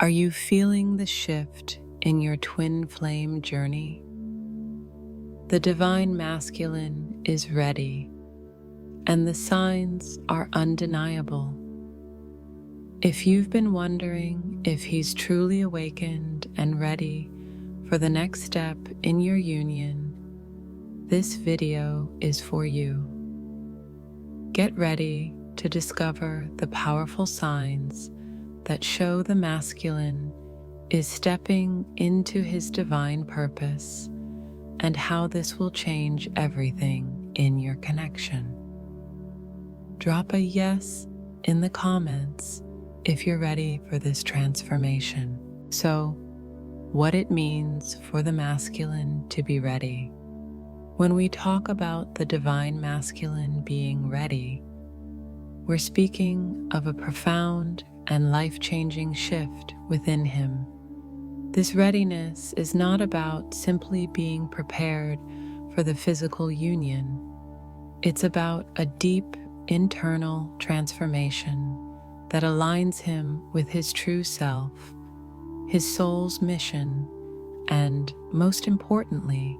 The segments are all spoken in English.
Are you feeling the shift in your twin flame journey? The divine masculine is ready, and the signs are undeniable. If you've been wondering if he's truly awakened and ready for the next step in your union, this video is for you. Get ready to discover the powerful signs that show the masculine is stepping into his divine purpose and how this will change everything in your connection. Drop a yes in the comments if you're ready for this transformation. So, what it means for the masculine to be ready. When we talk about the divine masculine being ready, we're speaking of a profound and life-changing shift within him. This readiness is not about simply being prepared for the physical union. It's about a deep internal transformation that aligns him with his true self, his soul's mission, and, most importantly,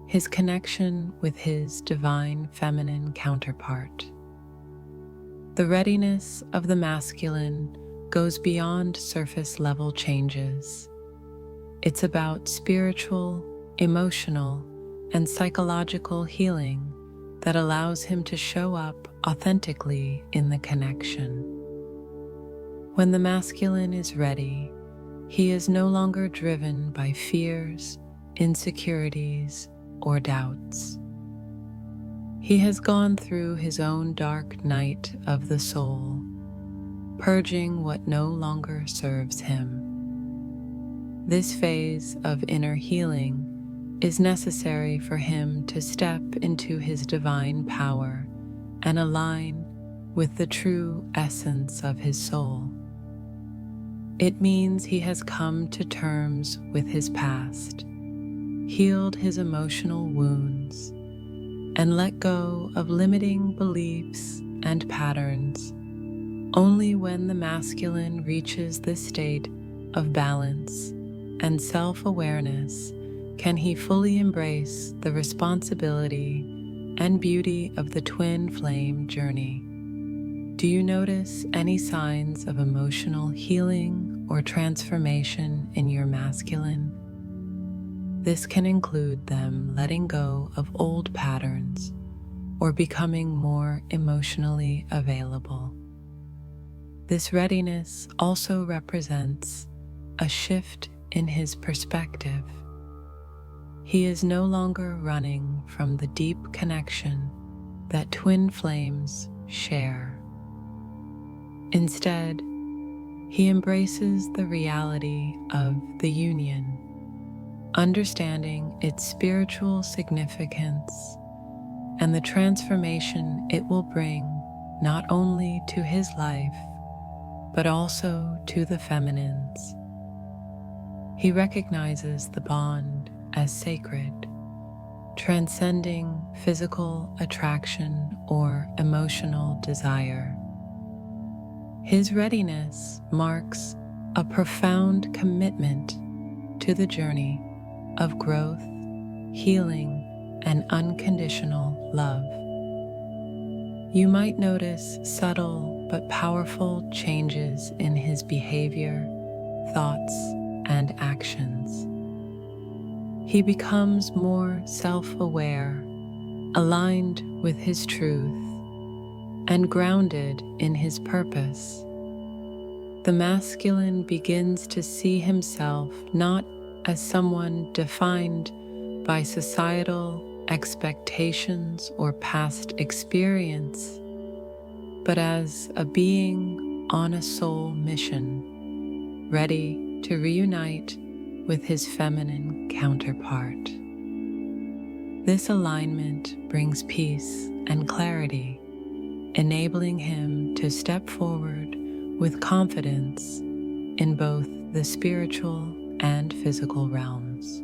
his connection with his divine feminine counterpart. The readiness of the masculine goes beyond surface level changes. It's about spiritual, emotional, and psychological healing that allows him to show up authentically in the connection. When the masculine is ready, he is no longer driven by fears, insecurities, or doubts. He has gone through his own dark night of the soul, purging what no longer serves him. This phase of inner healing is necessary for him to step into his divine power and align with the true essence of his soul. It means he has come to terms with his past, healed his emotional wounds, and let go of limiting beliefs and patterns. Only when the masculine reaches this state of balance and self-awareness can he fully embrace the responsibility and beauty of the twin flame journey. Do you notice any signs of emotional healing or transformation in your masculine? This can include them letting go of old patterns or becoming more emotionally available. This readiness also represents a shift in his perspective. He is no longer running from the deep connection that twin flames share. Instead, he embraces the reality of the union, understanding its spiritual significance and the transformation it will bring not only to his life, but also to the feminines. He recognizes the bond as sacred, transcending physical attraction or emotional desire. His readiness marks a profound commitment to the journey of growth, healing, and unconditional love. You might notice subtle but powerful changes in his behavior, thoughts, and actions. He becomes more self-aware, aligned with his truth, and grounded in his purpose. The masculine begins to see himself not as someone defined by societal expectations or past experience, but as a being on a soul mission, ready to reunite with his feminine counterpart. This alignment brings peace and clarity, enabling him to step forward with confidence in both the spiritual and physical realms.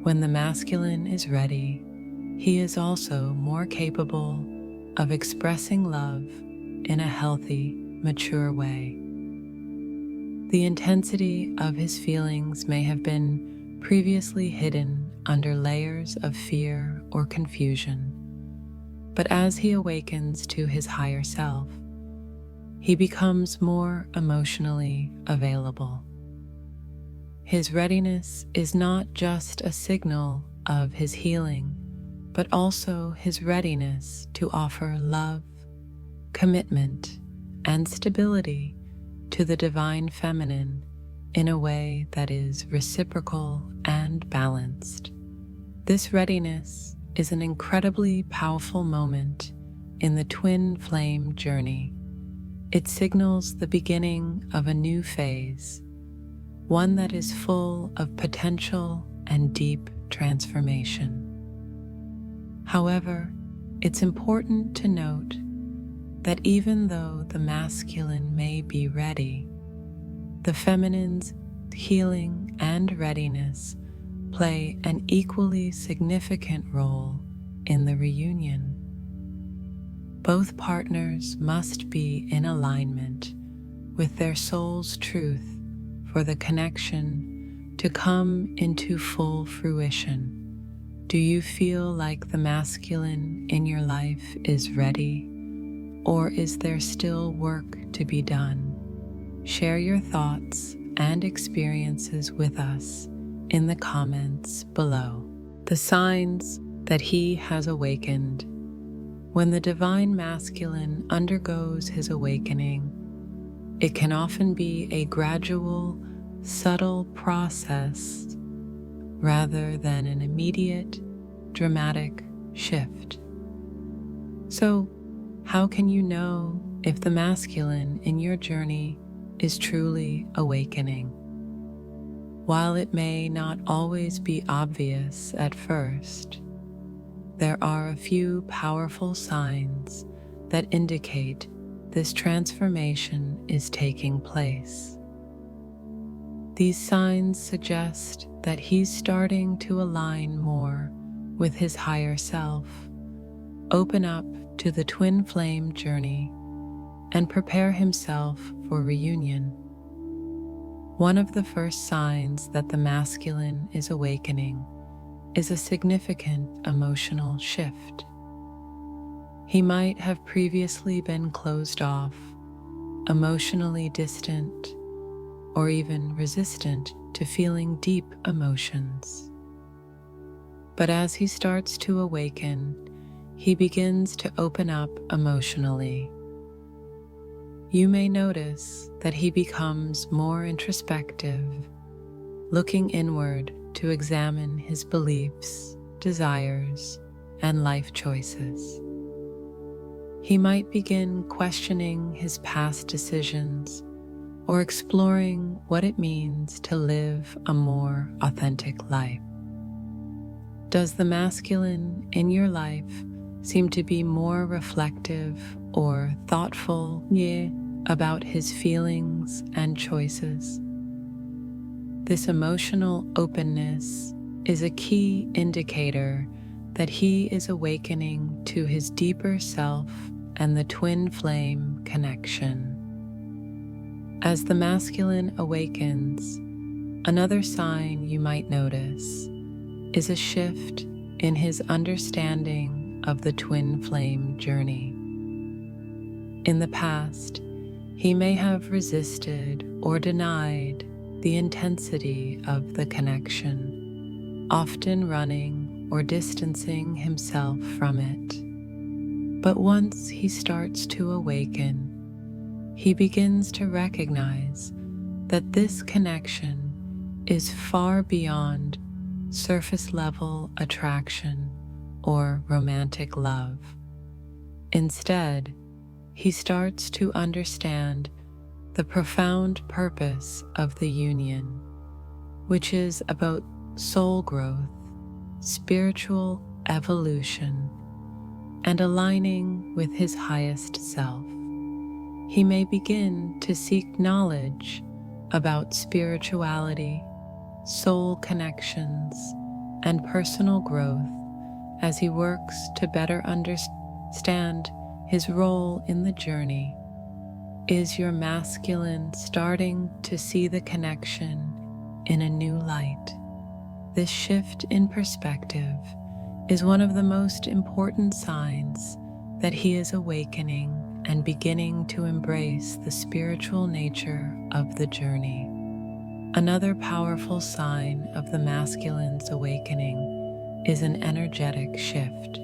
When the masculine is ready, he is also more capable of expressing love in a healthy, mature way. The intensity of his feelings may have been previously hidden under layers of fear or confusion, but as he awakens to his higher self, he becomes more emotionally available. His readiness is not just a signal of his healing, but also his readiness to offer love, commitment, and stability to the divine feminine in a way that is reciprocal and balanced. This readiness is an incredibly powerful moment in the twin flame journey. It signals the beginning of a new phase, one that is full of potential and deep transformation. However, it's important to note that even though the masculine may be ready, the feminine's healing and readiness play an equally significant role in the reunion. Both partners must be in alignment with their soul's truth for the connection to come into full fruition. Do you feel like the masculine in your life is ready, or is there still work to be done? Share your thoughts and experiences with us in the comments below. The signs that he has awakened. When the divine masculine undergoes his awakening, it can often be a gradual, subtle process rather than an immediate, dramatic shift. So, how can you know if the masculine in your journey is truly awakening? While it may not always be obvious at first, there are a few powerful signs that indicate this transformation is taking place. These signs suggest that he's starting to align more with his higher self, open up to the twin flame journey, and prepare himself for reunion. One of the first signs that the masculine is awakening is a significant emotional shift. He might have previously been closed off, emotionally distant, or even resistant to feeling deep emotions. But as he starts to awaken, he begins to open up emotionally. You may notice that he becomes more introspective, looking inward to examine his beliefs, desires, and life choices. He might begin questioning his past decisions or exploring what it means to live a more authentic life. Does the masculine in your life seem to be more reflective or thoughtful about his feelings and choices? This emotional openness is a key indicator that he is awakening to his deeper self and the twin flame connection. As the masculine awakens, another sign you might notice is a shift in his understanding of the twin flame journey. In the past, he may have resisted or denied the intensity of the connection, often running or distancing himself from it. But once he starts to awaken, he begins to recognize that this connection is far beyond surface-level attraction or romantic love. Instead, he starts to understand the profound purpose of the union, which is about soul growth, spiritual evolution, and aligning with his highest self. He may begin to seek knowledge about spirituality, soul connections, and personal growth as he works to better understand his role in the journey. Is your masculine starting to see the connection in a new light? This shift in perspective is one of the most important signs that he is awakening and beginning to embrace the spiritual nature of the journey. Another powerful sign of the masculine's awakening is an energetic shift.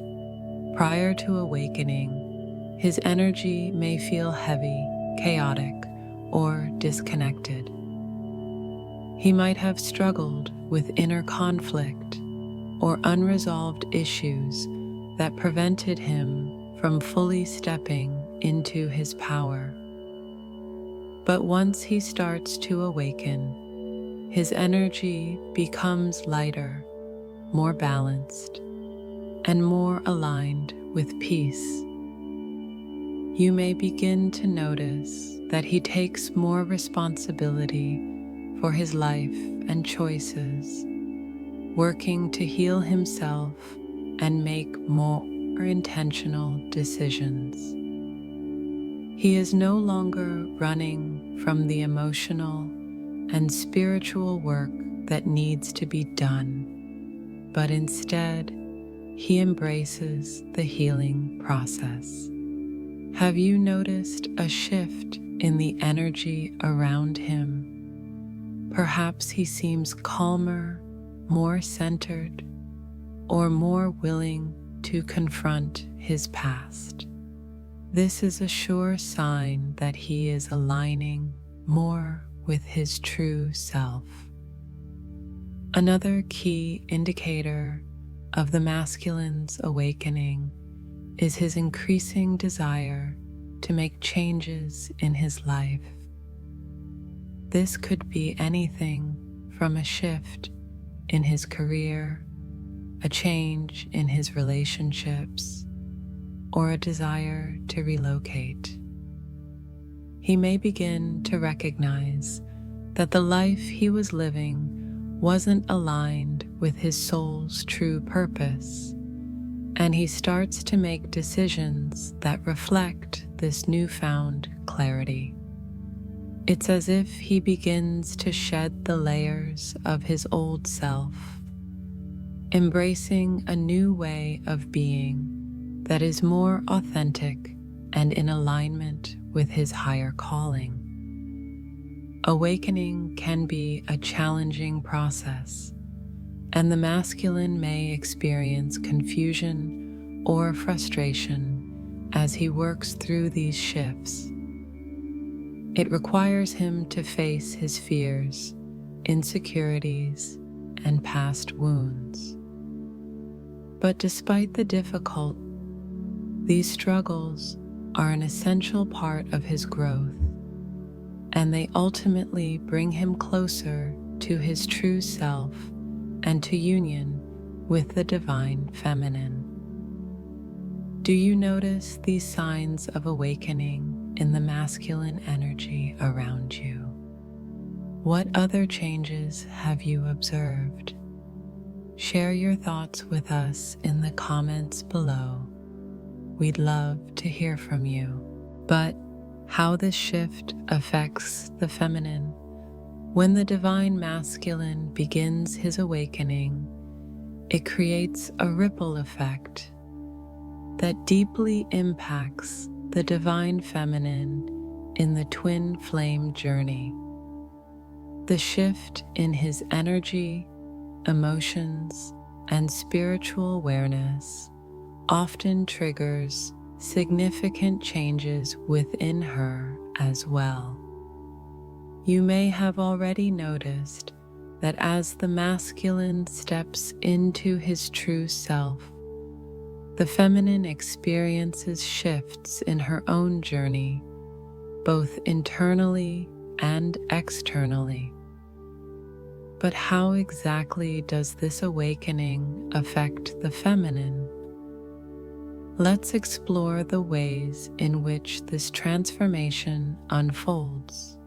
Prior to awakening, his energy may feel heavy, chaotic, or disconnected. He might have struggled with inner conflict or unresolved issues that prevented him from fully stepping into his power. But once he starts to awaken, his energy becomes lighter, more balanced, and more aligned with peace. You may begin to notice that he takes more responsibility for his life and choices, working to heal himself and make more intentional decisions. He is no longer running from the emotional and spiritual work that needs to be done, but instead, he embraces the healing process. Have you noticed a shift in the energy around him? Perhaps he seems calmer, more centered, or more willing to confront his past. This is a sure sign that he is aligning more with his true self. Another key indicator of the masculine's awakening is his increasing desire to make changes in his life. This could be anything from a shift in his career, a change in his relationships, or a desire to relocate. He may begin to recognize that the life he was living wasn't aligned with his soul's true purpose, and he starts to make decisions that reflect this newfound clarity. It's as if he begins to shed the layers of his old self, embracing a new way of being that is more authentic and in alignment with his higher calling. Awakening can be a challenging process, and the masculine may experience confusion or frustration as he works through these shifts. It requires him to face his fears, insecurities, and past wounds. But despite the difficulty, these struggles are an essential part of his growth, and they ultimately bring him closer to his true self and to union with the divine feminine. Do you notice these signs of awakening in the masculine energy around you? What other changes have you observed? Share your thoughts with us in the comments below. We'd love to hear from you. But how this shift affects the feminine. When the divine masculine begins his awakening, it creates a ripple effect that deeply impacts the divine feminine in the twin flame journey. The shift in his energy, emotions, and spiritual awareness often triggers significant changes within her as well. You may have already noticed that as the masculine steps into his true self, the feminine experiences shifts in her own journey, both internally and externally. But how exactly does this awakening affect the feminine? Let's explore the ways in which this transformation unfolds.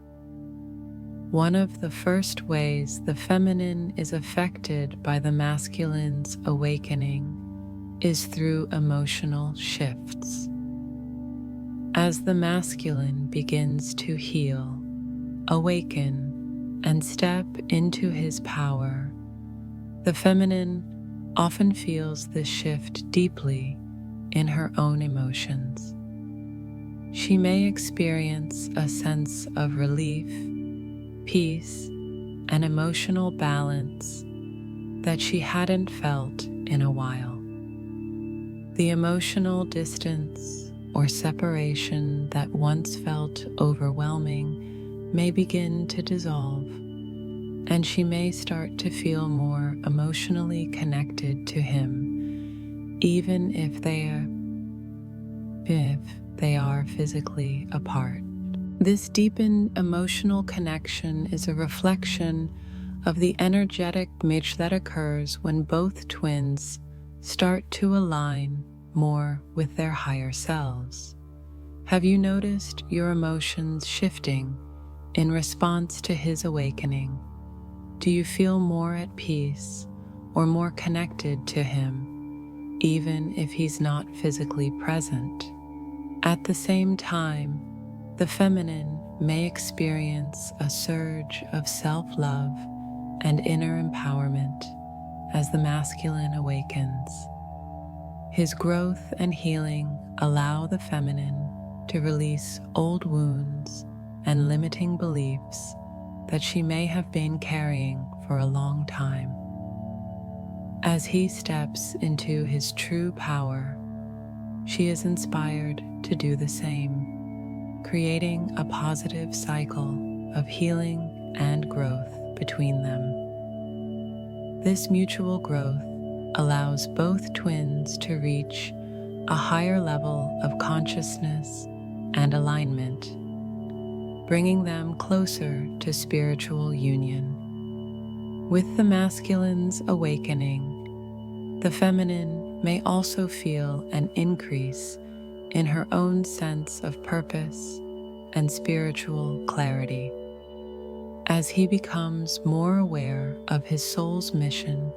One of the first ways the feminine is affected by the masculine's awakening is through emotional shifts. As the masculine begins to heal, awaken, and step into his power, the feminine often feels this shift deeply in her own emotions. She may experience a sense of relief, peace, and emotional balance that she hadn't felt in a while. The emotional distance or separation that once felt overwhelming may begin to dissolve, and she may start to feel more emotionally connected to him, even if they are physically apart. This deepened emotional connection is a reflection of the energetic match that occurs when both twins start to align more with their higher selves. Have you noticed your emotions shifting in response to his awakening? Do you feel more at peace or more connected to him, even if he's not physically present? At the same time, the feminine may experience a surge of self-love and inner empowerment as the masculine awakens. His growth and healing allow the feminine to release old wounds and limiting beliefs that she may have been carrying for a long time. As he steps into his true power, she is inspired to do the same, creating a positive cycle of healing and growth between them. This mutual growth allows both twins to reach a higher level of consciousness and alignment, bringing them closer to spiritual union. With the masculine's awakening, the feminine may also feel an increase in her own sense of purpose and spiritual clarity. As he becomes more aware of his soul's mission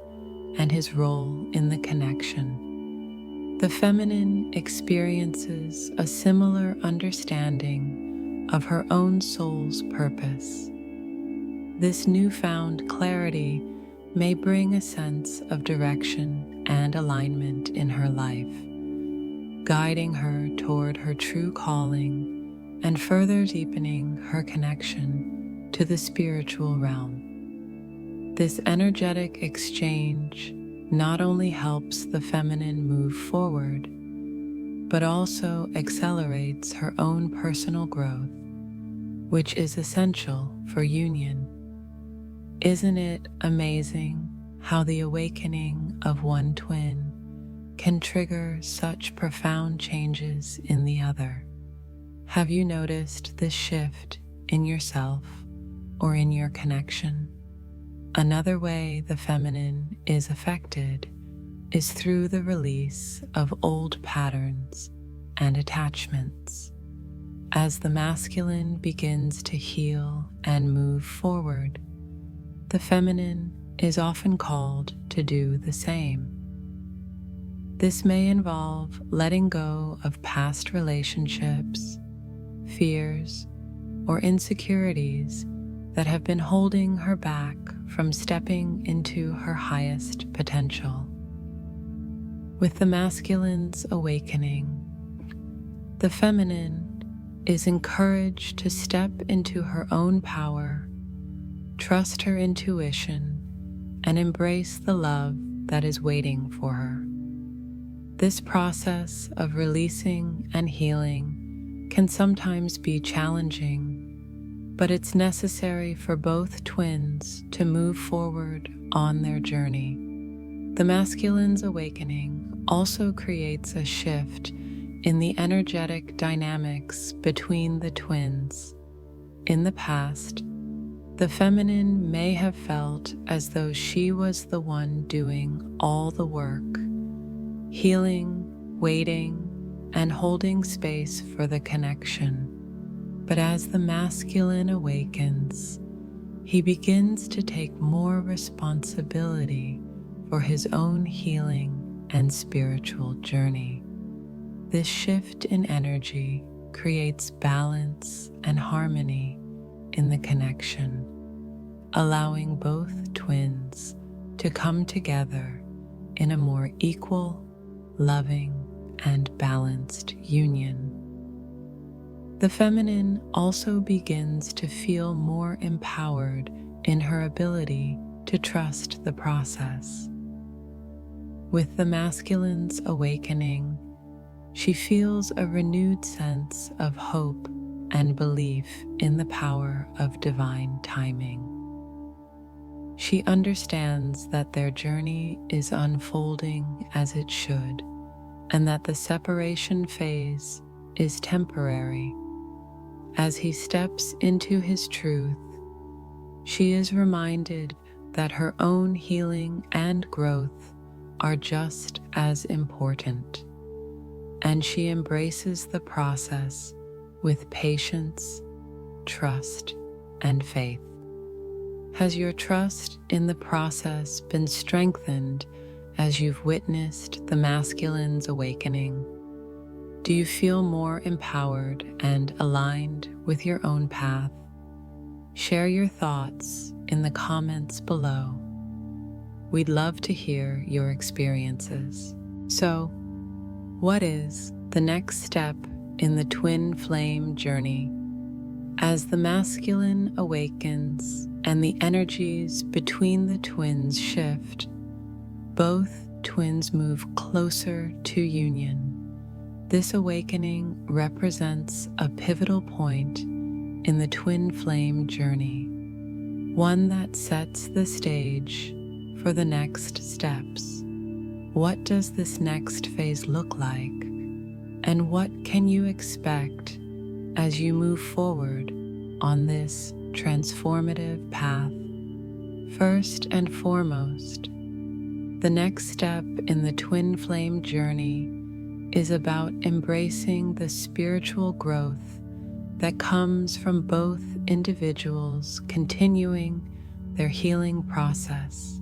and his role in the connection, the feminine experiences a similar understanding of her own soul's purpose. This newfound clarity may bring a sense of direction and alignment in her life, guiding her toward her true calling and further deepening her connection to the spiritual realm. This energetic exchange not only helps the feminine move forward, but also accelerates her own personal growth, which is essential for union. Isn't it amazing how the awakening of one twin can trigger such profound changes in the other? Have you noticed this shift in yourself or in your connection? Another way the feminine is affected is through the release of old patterns and attachments. As the masculine begins to heal and move forward, the feminine is often called to do the same. This may involve letting go of past relationships, fears, or insecurities that have been holding her back from stepping into her highest potential. With the masculine's awakening, the feminine is encouraged to step into her own power, trust her intuition, and embrace the love that is waiting for her. This process of releasing and healing can sometimes be challenging, but it's necessary for both twins to move forward on their journey. The masculine's awakening also creates a shift in the energetic dynamics between the twins. In the past, the feminine may have felt as though she was the one doing all the work, healing, waiting, and holding space for the connection. But as the masculine awakens, he begins to take more responsibility for his own healing and spiritual journey. This shift in energy creates balance and harmony in the connection, allowing both twins to come together in a more equal, loving, and balanced union. The feminine also begins to feel more empowered in her ability to trust the process. With the masculine's awakening, she feels a renewed sense of hope and belief in the power of divine timing. She understands that their journey is unfolding as it should, and that the separation phase is temporary. As he steps into his truth, she is reminded that her own healing and growth are just as important, and she embraces the process with patience, trust, and faith. Has your trust in the process been strengthened as you've witnessed the masculine's awakening? Do you feel more empowered and aligned with your own path? Share your thoughts in the comments below. We'd love to hear your experiences. So, what is the next step in the twin flame journey? As the masculine awakens and the energies between the twins shift, both twins move closer to union. This awakening represents a pivotal point in the twin flame journey, one that sets the stage for the next steps. What does this next phase look like? And what can you expect as you move forward on this transformative path? First and foremost, the next step in the twin flame journey is about embracing the spiritual growth that comes from both individuals continuing their healing process.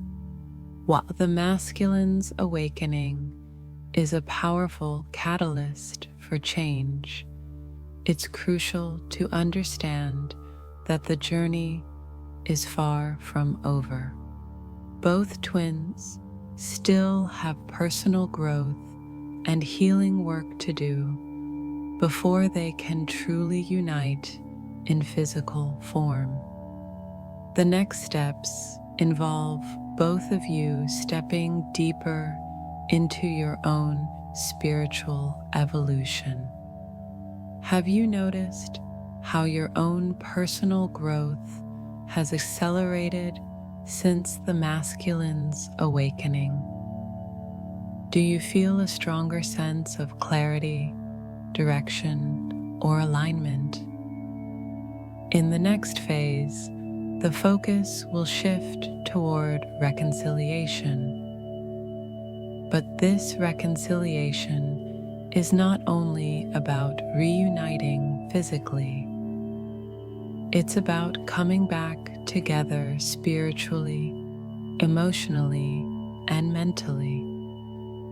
While the masculine's awakening is a powerful catalyst for change, it's crucial to understand that the journey is far from over. Both twins still have personal growth and healing work to do before they can truly unite in physical form. The next steps involve both of you stepping deeper into your own spiritual evolution. Have you noticed how your own personal growth has accelerated since the masculine's awakening? Do you feel a stronger sense of clarity, direction, or alignment? In the next phase, the focus will shift toward reconciliation. But this reconciliation is not only about reuniting physically. It's about coming back together spiritually, emotionally, and mentally.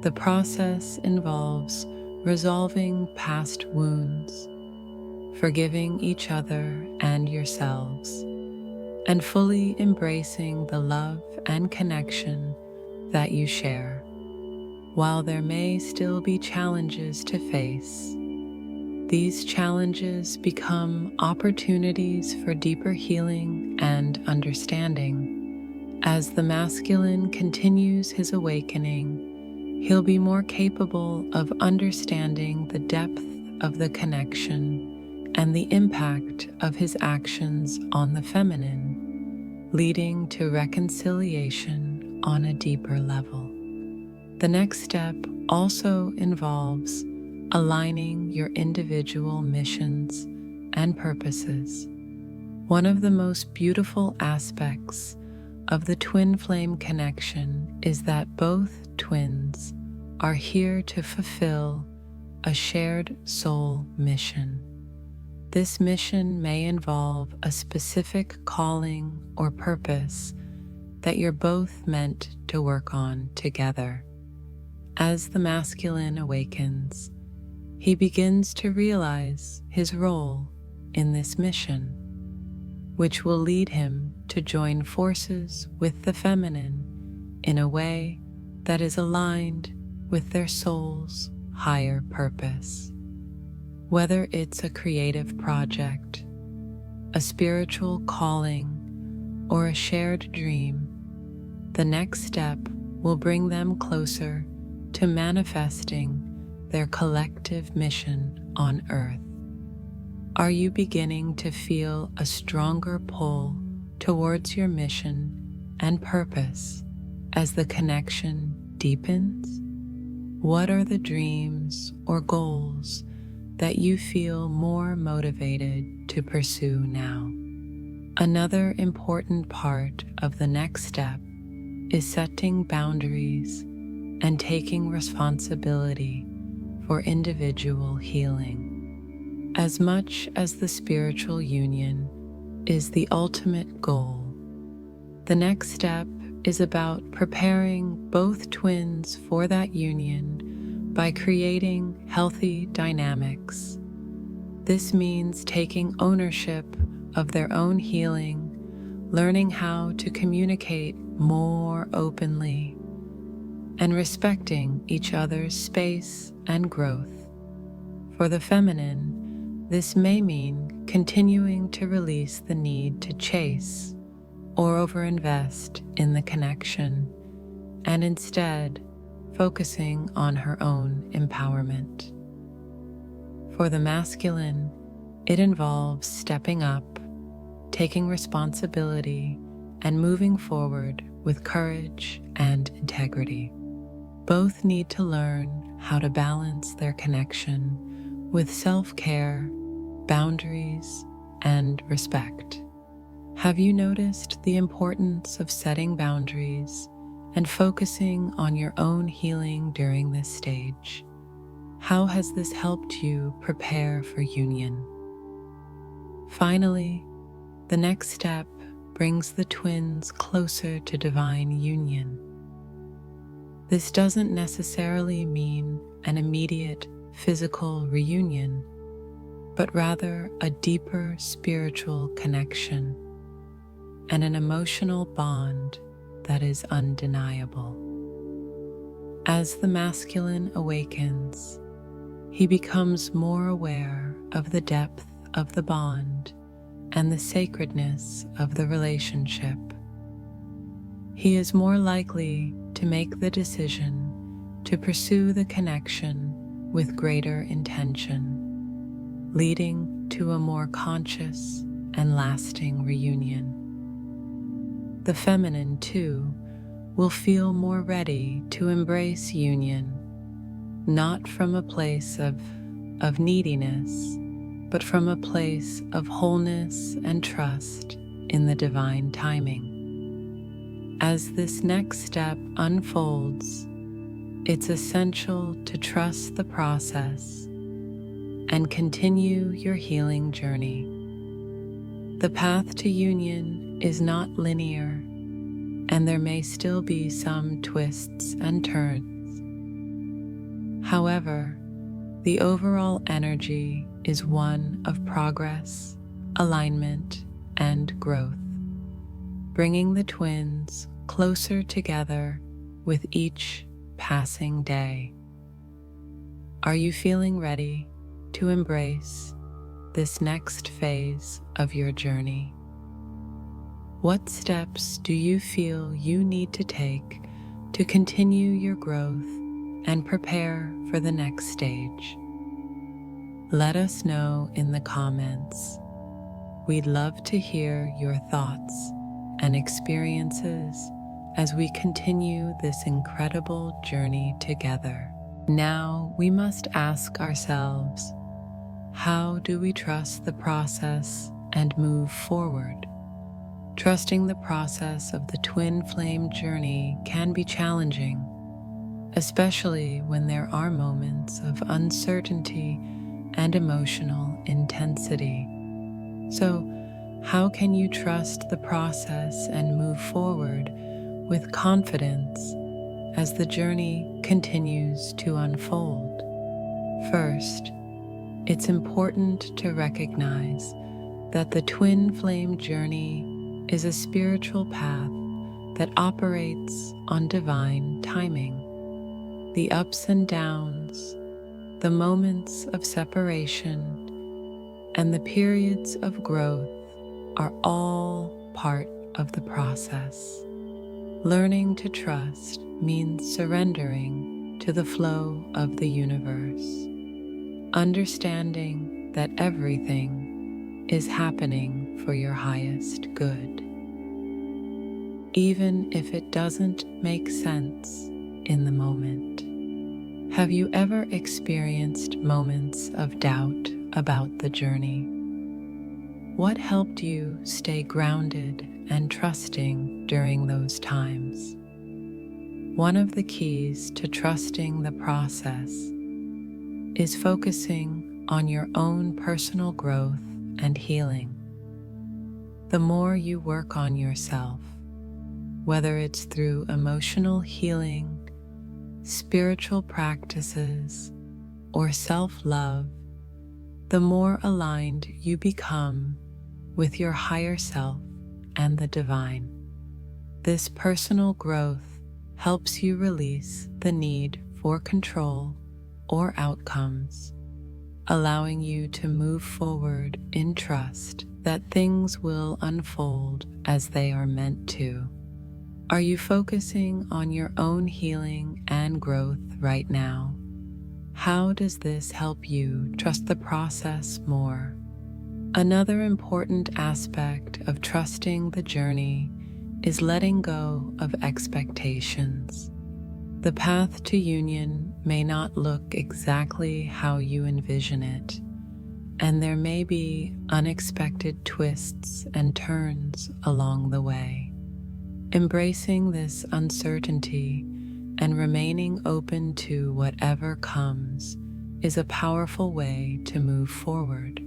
The process involves resolving past wounds, forgiving each other and yourselves, and fully embracing the love and connection that you share. While there may still be challenges to face, these challenges become opportunities for deeper healing and understanding. As the masculine continues his awakening, he'll be more capable of understanding the depth of the connection and the impact of his actions on the feminine, leading to reconciliation on a deeper level. The next step also involves aligning your individual missions and purposes. One of the most beautiful aspects of the twin flame connection is that both twins are here to fulfill a shared soul mission. This mission may involve a specific calling or purpose that you're both meant to work on together. As the masculine awakens, he begins to realize his role in this mission, which will lead him to join forces with the feminine in a way that is aligned with their soul's higher purpose. Whether it's a creative project, a spiritual calling, or a shared dream, the next step will bring them closer to manifesting their collective mission on Earth. Are you beginning to feel a stronger pull towards your mission and purpose as the connection deepens? What are the dreams or goals that you feel more motivated to pursue now? Another important part of the next step is setting boundaries and taking responsibility for individual healing. As much as the spiritual union is the ultimate goal, the next step is about preparing both twins for that union by creating healthy dynamics. This means taking ownership of their own healing, learning how to communicate more openly, and respecting each other's space and growth. For the feminine, this may mean continuing to release the need to chase or overinvest in the connection, and instead focusing on her own empowerment. For the masculine, it involves stepping up, taking responsibility, and moving forward with courage and integrity. Both need to learn how to balance their connection with self-care, boundaries, and respect. Have you noticed the importance of setting boundaries and focusing on your own healing during this stage? How has this helped you prepare for union? Finally, the next step brings the twins closer to divine union. This doesn't necessarily mean an immediate physical reunion, but rather a deeper spiritual connection and an emotional bond that is undeniable. As the masculine awakens, he becomes more aware of the depth of the bond and the sacredness of the relationship. He is more likely to make the decision to pursue the connection with greater intention, leading to a more conscious and lasting reunion. The feminine, too, will feel more ready to embrace union, not from a place of neediness, but from a place of wholeness and trust in the divine timing. As this next step unfolds, it's essential to trust the process and continue your healing journey. The path to union is not linear, and there may still be some twists and turns. However, the overall energy is one of progress, alignment, and growth, bringing the twins closer together with each passing day. Are you feeling ready to embrace this next phase of your journey? What steps do you feel you need to take to continue your growth and prepare for the next stage? Let us know in the comments. We'd love to hear your thoughts and experiences as we continue this incredible journey together. Now we must ask ourselves, how do we trust the process and move forward? Trusting the process of the twin flame journey can be challenging, especially when there are moments of uncertainty and emotional intensity. So, how can you trust the process and move forward with confidence as the journey continues to unfold? First, it's important to recognize that the twin flame journey is a spiritual path that operates on divine timing. The ups and downs, the moments of separation, and the periods of growth are all part of the process. Learning to trust means surrendering to the flow of the universe, understanding that everything is happening for your highest good, even if it doesn't make sense in the moment. Have you ever experienced moments of doubt about the journey? What helped you stay grounded and trusting during those times? One of the keys to trusting the process is focusing on your own personal growth and healing. The more you work on yourself, whether it's through emotional healing, spiritual practices, or self-love, the more aligned you become with your higher self and the divine. This personal growth helps you release the need for control or outcomes, allowing you to move forward in trust that things will unfold as they are meant to. Are you focusing on your own healing and growth right now? How does this help you trust the process more? Another important aspect of trusting the journey is letting go of expectations. The path to union may not look exactly how you envision it, and there may be unexpected twists and turns along the way. Embracing this uncertainty and remaining open to whatever comes is a powerful way to move forward.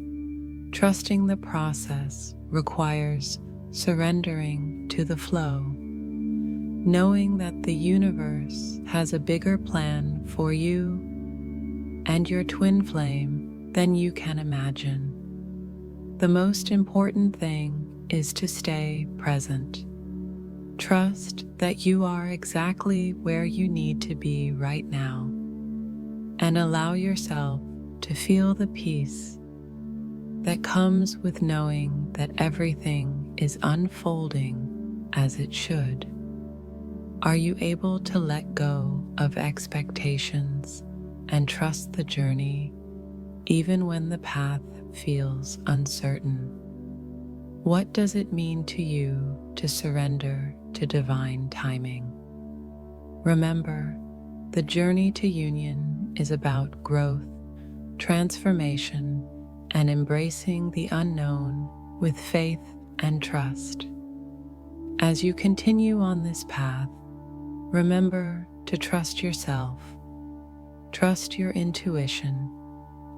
Trusting the process requires surrendering to the flow, knowing that the universe has a bigger plan for you and your twin flame than you can imagine. The most important thing is to stay present. Trust that you are exactly where you need to be right now, and allow yourself to feel the peace that comes with knowing that everything is unfolding as it should. Are you able to let go of expectations and trust the journey, even when the path feels uncertain? What does it mean to you to surrender to divine timing? Remember, the journey to union is about growth, transformation, and embracing the unknown with faith and trust. As you continue on this path, remember to trust yourself, trust your intuition,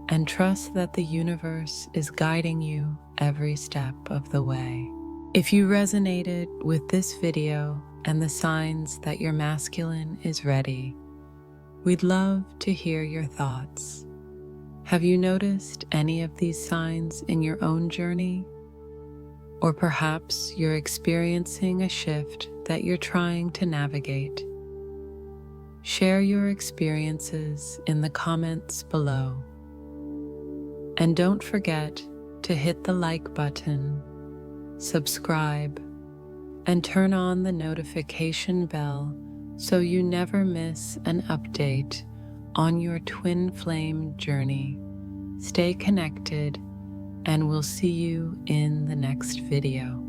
and trust that the universe is guiding you every step of the way. If you resonated with this video and the signs that your masculine is ready, we'd love to hear your thoughts. Have you noticed any of these signs in your own journey? Or perhaps you're experiencing a shift that you're trying to navigate. Share your experiences in the comments below. And don't forget to hit the like button, subscribe, and turn on the notification bell so you never miss an update on your twin flame journey. Stay connected, and we'll see you in the next video.